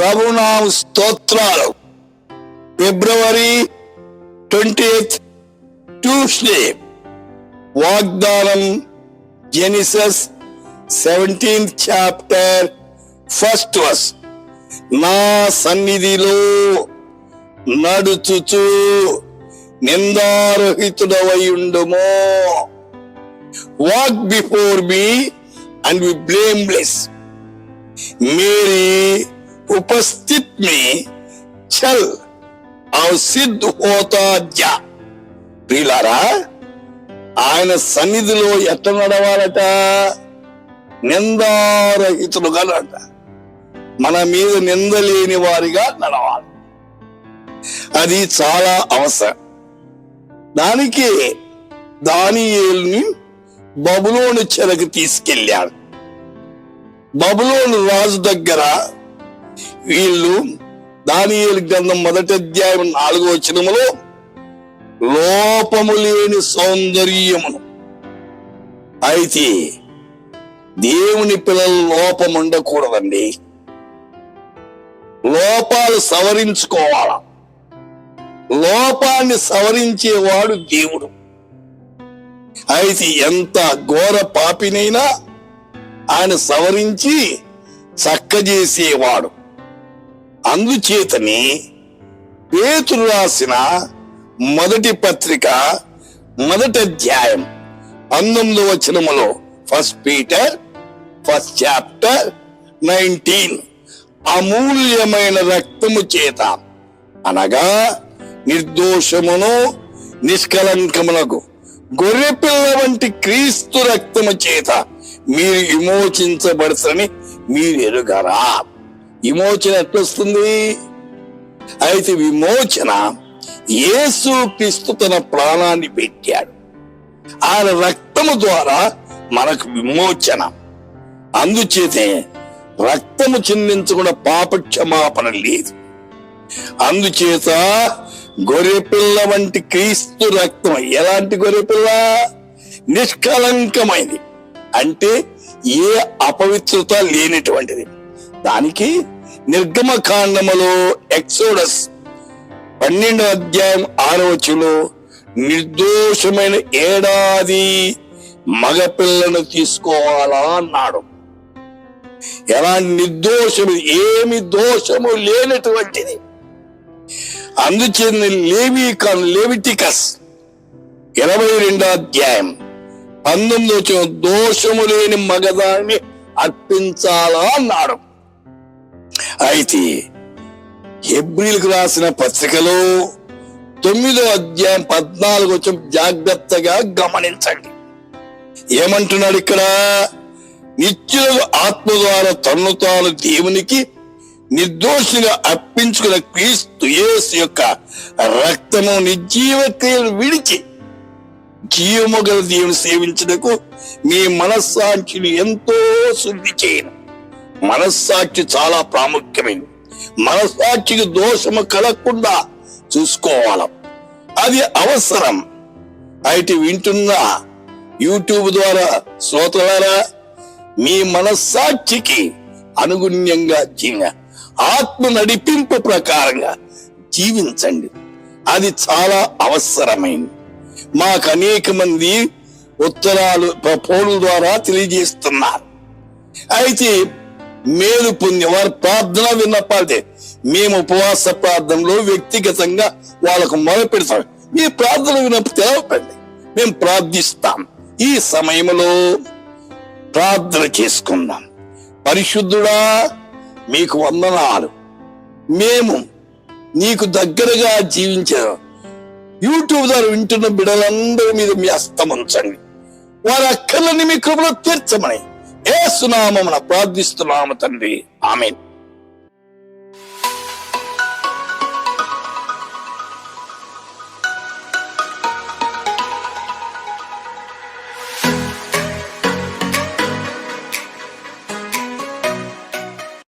ప్రభునామ స్తోత్రాలు. ఫిబ్రవరి 20th Tuesday. వాగ్దానం Genesis 17th chapter 1st verse. నా సన్నిధిలో నడుచుచు నిందారహితుడవై ఉండుము. Walk before me and be blameless. मेरी उपस्थित में चल और सिद्ध होता जा. ప్రియులారా, ఆయన సన్నిధిలో ఎట్లా నడవాలట? నిందారహితులుగా నడ, మన మీద నిందలేని వారిగా నడవాలి. అది చాలా అవసరం. దానికి దానియేలుని బబులోను చెరకు తీసుకెళ్ళాడు. బబులోను రాజు దగ్గర వీళ్ళు దానియేలు గ్రంథం 1వ అధ్యాయం 4వ వచనములో లోపము లేని సౌందర్యమును. అయితే దేవుని పిల్లలు లోపం ఉండకూడదండి. లోపాలు సవరించుకోవాలా. లోపాన్ని సవరించేవాడు దేవుడు. అయితే ఎంత ఘోర పాపినైనా ఆయన సవరించి చక్కజేసేవాడు. అందుచేతని పేతురు రాసిన మొదటి పత్రిక 1వ అధ్యాయం 19వ వచనములో 1 Peter 1st chapter 19 అమూల్యమైన రక్తము చేత అనగా నిర్దోషమును నిష్కలంకమునకు గొర్రెపిల్ల వంటి క్రీస్తు రక్తము చేత మీరు విమోచించబడతారని మీరు ఎరుగరా. విమోచన ఎట్లొస్తుంది? అయితే విమోచన యేసు క్రీస్తు తన ప్రాణాన్ని పెట్టాడు. ఆయన రక్తము ద్వారా మనకు విమోచన. అందుచేతే రక్తము చిందించకుండా పాప క్షమాపణ లేదు. అందుచేత గొర్రెపిల్ల వంటి క్రీస్తు రక్తం. ఎలాంటి గొర్రెపిల్ల? నిష్కలంకమైంది, అంటే ఏ అపవిత్రత లేనటువంటిది. దానికి నిర్గమకాండములో ఎక్సోడస్ 12వ అధ్యాయం 6వ వచనంలో నిర్దోషమైన ఏడాది మగపిల్లను తీసుకోవాలా అన్నాడు. ఎలాంటి నిర్దోషము, ఏమి దోషము లేనటువంటిది. అందుచేత లెవిటికస్ 22వ అధ్యాయం 19వ వచనం దోషము లేని మగదాన్ని అర్పించాలా అన్నాడు. అయితే హెబ్రీలకు రాసిన పత్రికలో 9వ అధ్యాయం 14వ వచనం జాగ్రత్తగా గమనించండి. ఏమంటున్నాడు ఇక్కడ? నిత్యుల ఆత్మ ద్వారా తన్ను తాను దేవునికి నిర్దోషిగా అర్పించుకున్న క్రీస్తు యేసు యొక్క రక్తము నిర్జీవ క్రియలు విడిచి జీవము గల దేవుని సేవించుటకు మీ మనస్సాక్షిని ఎంతో శుద్ధి చేయను. మనస్సాక్షి చాలా ప్రాముఖ్యమైనది. మనస్సాక్షికి దోషము కలగకుండా చూసుకోవాలి. అది అవసరం. అయితే వింటున్న యూట్యూబ్ ద్వారా శ్రోతలారా, మీ మనస్సాక్షికి అనుగుణ్యంగా ఆత్మ నడిపింపు ప్రకారంగా జీవించండి. అది చాలా అవసరమైంది. మాకు అనేక మంది ఉత్తరాలు ఫోన్ల ద్వారా తెలియజేస్తున్నారు. అయితే మేలు పొంది వారి ప్రార్థన విన్నపాలే మేము ఉపవాస ప్రార్థనలో వ్యక్తిగతంగా వాళ్ళకు మొదలుపెడతాం. మీ ప్రార్థన విన్నప్పుడు తెలవకండి, మేము ప్రార్థిస్తాం. ఈ సమయంలో ప్రార్థన చేసుకుందాం. పరిశుద్ధుడా, మీకు వందనాలు. మేము నీకు దగ్గరగా జీవించాం. యూట్యూబ్ ద్వారా వింటున్న బిడ్డలందరి మీద మీ హస్తం ఉంచండి. వారి అక్కర్లని మీ కృపలో తీర్చమని యేసు నామమున ప్రార్థిస్తున్నాము తండ్రి. ఆమేన్.